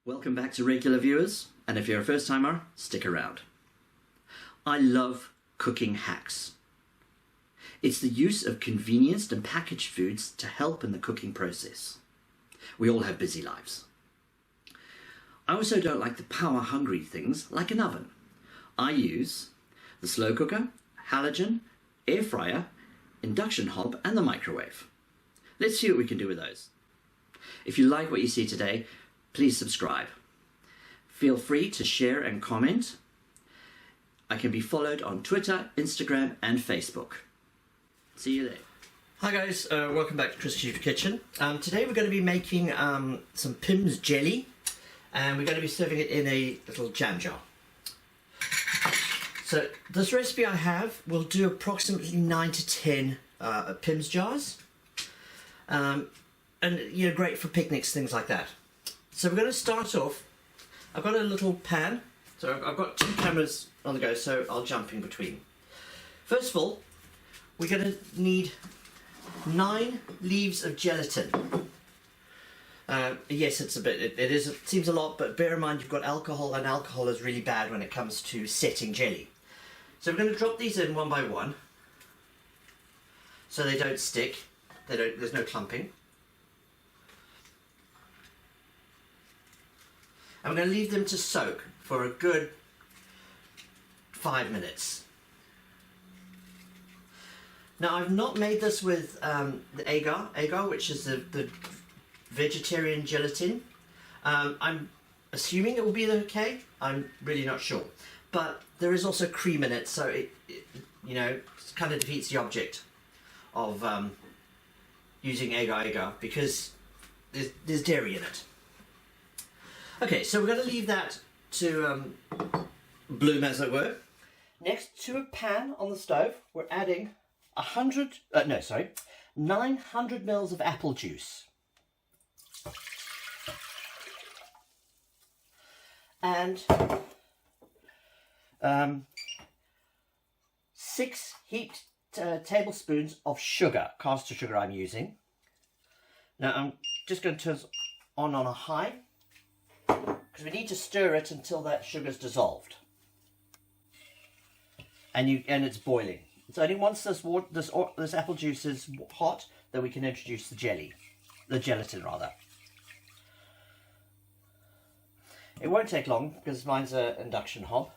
Welcome back to regular viewers, and if you're a first timer, stick around. I love cooking hacks. It's the use of convenienced and packaged foods to help in the cooking process. We all have busy lives. I also don't like the power-hungry things like an oven. I use the slow cooker, halogen, air fryer, induction hob, and the microwave. Let's see what we can do with those. If you like what you see today, please subscribe. Feel free to share and comment. I can be followed on Twitter, Instagram, and Facebook. See you there. Hi guys, welcome back to Chris Chief Kitchen. Today we're going to be making some Pimm's jelly, and we're going to be serving it in a little jam jar. So this recipe I have will do approximately 9 to 10 Pimm's jars, and great for picnics, things like that. So we're going to start off. I've got a little pan, so I've got 2 cameras on the go, so I'll jump in between. First of all, we're going to need 9 leaves of gelatin. Yes, it's a bit, it seems a lot, but bear in mind you've got alcohol, and alcohol is really bad when it comes to setting jelly. So we're going to drop these in one by one, so they don't stick, there's no clumping. And we're going to leave them to soak for a good 5 minutes. Now I've not made this with the agar, which is the vegetarian gelatin. I'm assuming it will be okay. I'm really not sure. But there is also cream in it, so it kind of defeats the object of using agar because there's dairy in it. Okay, so we're going to leave that to bloom, as it were. Next, to a pan on the stove, we're adding 900 mils of apple juice. And 6 heaped tablespoons of sugar, caster sugar I'm using. Now I'm just going to turn this on a high, because we need to stir it until that sugar's dissolved. And it's boiling. It's only once this apple juice is hot that we can introduce the gelatin rather. It won't take long because mine's an induction hob.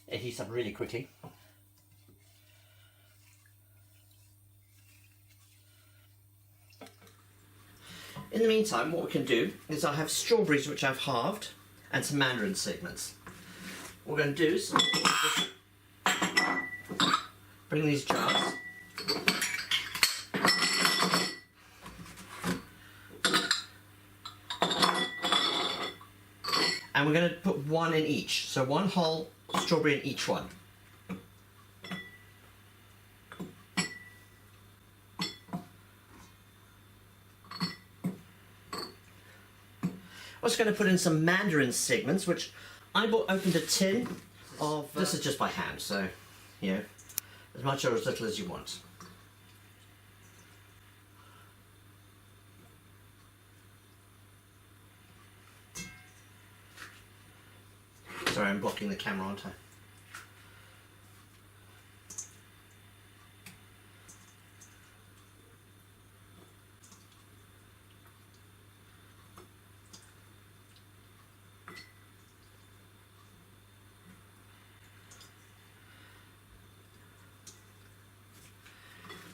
It heats up really quickly. In the meantime, what we can do is I have strawberries which I've halved and some mandarin segments. What we're going to do is bring these jars and we're going to put 1 in each, so 1 whole strawberry in each one. I'm just going to put in some mandarin segments, which I opened a tin of. This is just by hand, so as much or as little as you want. Sorry, I'm blocking the camera, aren't I?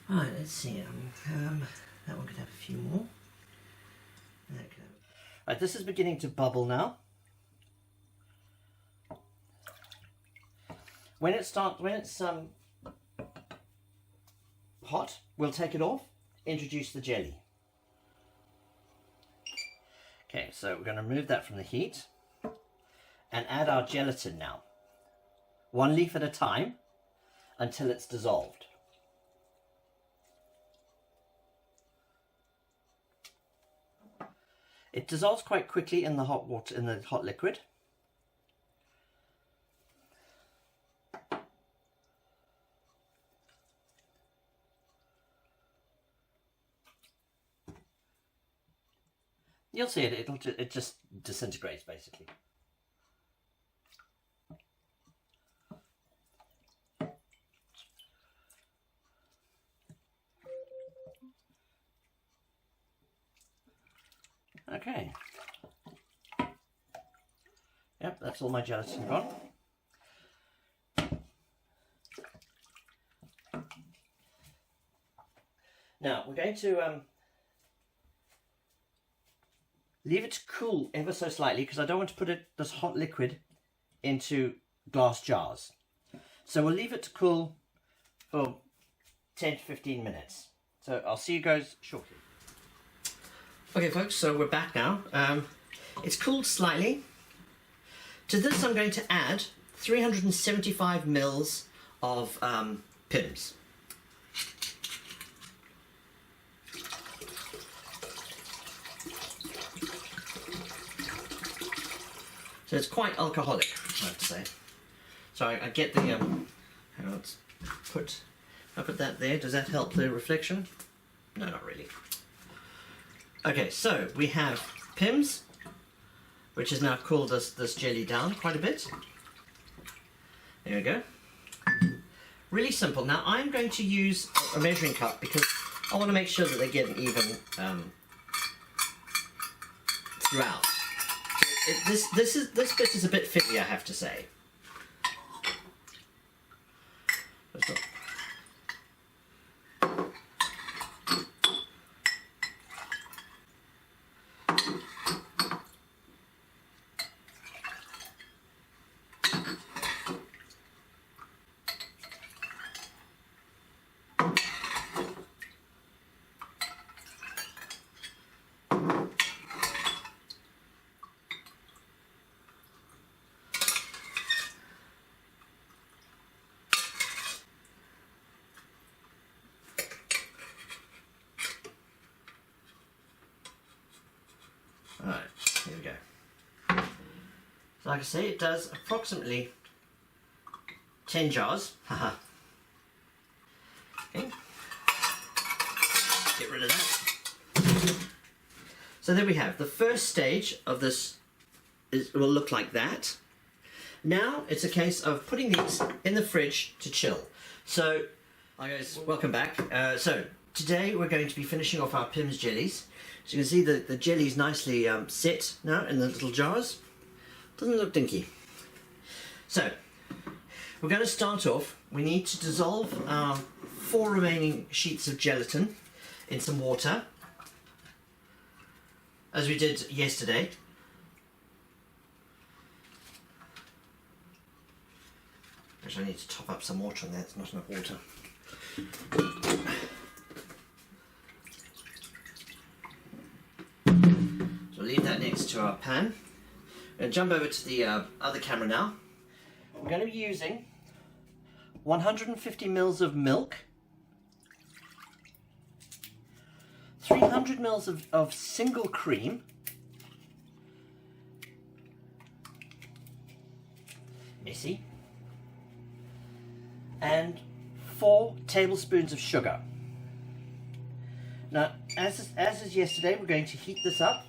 Right, let's see. That one could have a few more. Right, this is beginning to bubble now. When it's hot, we'll take it off, introduce the jelly. Okay, so we're going to remove that from the heat and add our gelatin now. 1 leaf at a time until it's dissolved. It dissolves quite quickly in the hot water, in the hot liquid. You'll see it. It just disintegrates basically. Okay. Yep, that's all my gelatin gone. Now we're going to leave it to cool ever so slightly because I don't want to put this hot liquid into glass jars. So we'll leave it to cool for 10 to 15 minutes. So I'll see you guys shortly. Okay folks, so we're back now. It's cooled slightly. To this I'm going to add 375 mils of Pimm's. So it's quite alcoholic, I have to say. So I get the, hang on, I put that there. Does that help the reflection? No, not really. Okay, so we have Pimm's, which has now cooled this jelly down quite a bit. There we go. Really simple. Now I'm going to use a measuring cup because I want to make sure that they get an even throughout. This bit is a bit fiddly, I have to say. Alright, here we go. So like I say, it does approximately 10 jars. Haha. Okay. Get rid of that. So there we have. The first stage of this will look like that. Now it's a case of putting these in the fridge to chill. So, hi guys, welcome back. So today we're going to be finishing off our Pimm's jellies. So you can see the jelly's nicely set now in the little jars. Doesn't look dinky. So we're going to start off. We need to dissolve our 4 remaining sheets of gelatin in some water, as we did yesterday. Actually, I need to top up some water on there. It's not enough water. So leave that next to our pan. I'm going to jump over to the other camera now. We're going to be using 150 mils of milk, 300 mils of single cream, messy, and 4 tablespoons of sugar. Now, as is yesterday, we're going to heat this up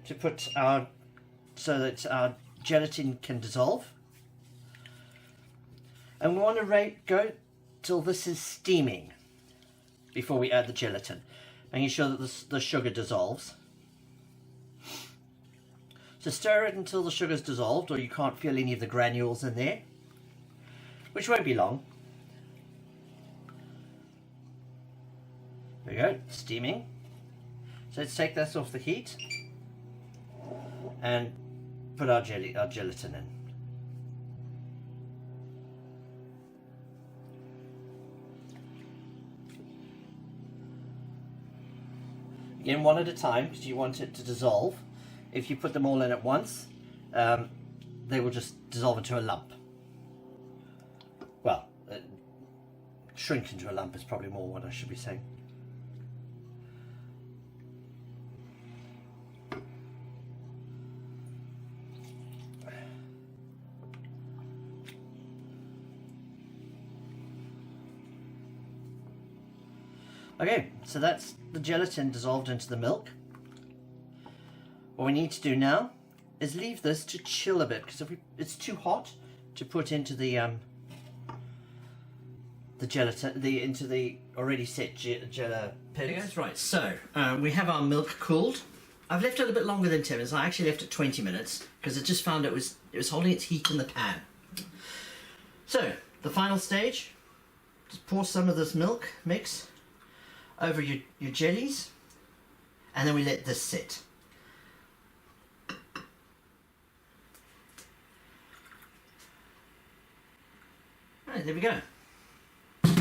to put our, so that our gelatin can dissolve. And we want to go till this is steaming before we add the gelatin, making sure that the sugar dissolves. So stir it until the sugar's dissolved, or you can't feel any of the granules in there, which won't be long. There we go, steaming. So let's take this off the heat and put our gelatin in. Again, one at a time, because you want it to dissolve. If you put them all in at once, they will just dissolve into a lump. Well, shrink into a lump is probably more what I should be saying. Okay, so that's the gelatin dissolved into the milk. what we need to do now is leave this to chill a bit, because if it's too hot to put into the gelatin, into the already set gelatin. Okay, guys, right. So we have our milk cooled. I've left it a bit longer than 10 minutes. I actually left it 20 minutes because I just found it was holding its heat in the pan. So the final stage, just pour some of this milk mix over your jellies, and then we let this sit. Alright, there we go. So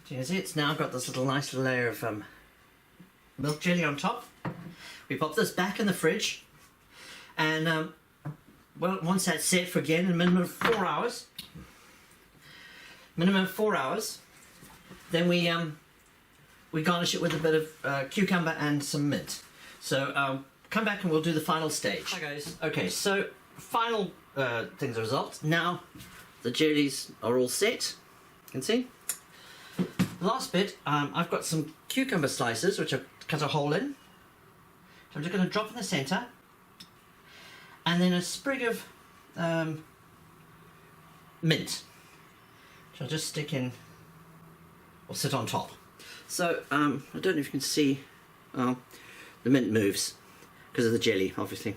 you can see it's now got this nice little layer of milk jelly on top. We pop this back in the fridge, and well, once that's set for again a minimum of 4 hours, then we garnish it with a bit of cucumber and some mint. So come back and we'll do the final stage. Hi guys. Okay, so final things are results. Now the jellies are all set. You can see. Last bit, I've got some cucumber slices which I've cut a hole in. So I'm just going to drop in the centre, and then a sprig of mint, which I'll just stick in or sit on top. So I don't know if you can see, the mint moves because of the jelly, obviously.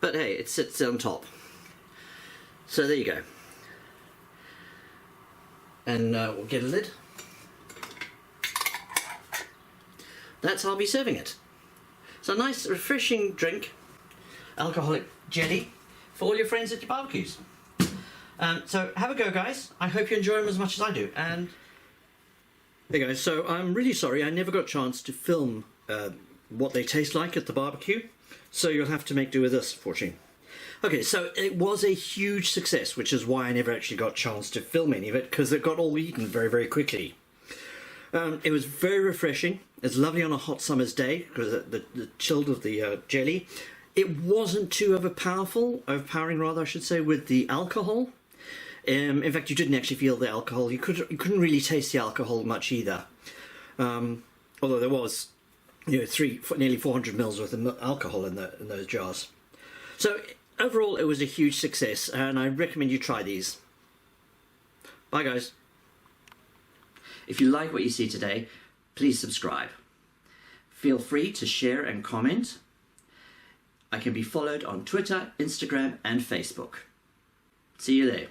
But hey, it sits on top. So there you go. And we'll get a lid. That's how I'll be serving it. It's a nice, refreshing drink, alcoholic jelly, for all your friends at your barbecues. So have a go, guys. I hope you enjoy them as much as I do. And hey guys, so I'm really sorry I never got a chance to film what they taste like at the barbecue, so you'll have to make do with this, fortunately. Okay, so it was a huge success, which is why I never actually got a chance to film any of it, because it got all eaten very, very quickly. It was very refreshing. It's lovely on a hot summer's day, because the chill of the jelly. It wasn't too overpowering rather, I should say, with the alcohol. In fact, you didn't actually feel the alcohol. You couldn't really taste the alcohol much either. Although there was, nearly 400 mils worth of alcohol in those jars. So overall, it was a huge success, and I recommend you try these. Bye, guys. If you like what you see today, please subscribe. Feel free to share and comment. I can be followed on Twitter, Instagram, and Facebook. See you there.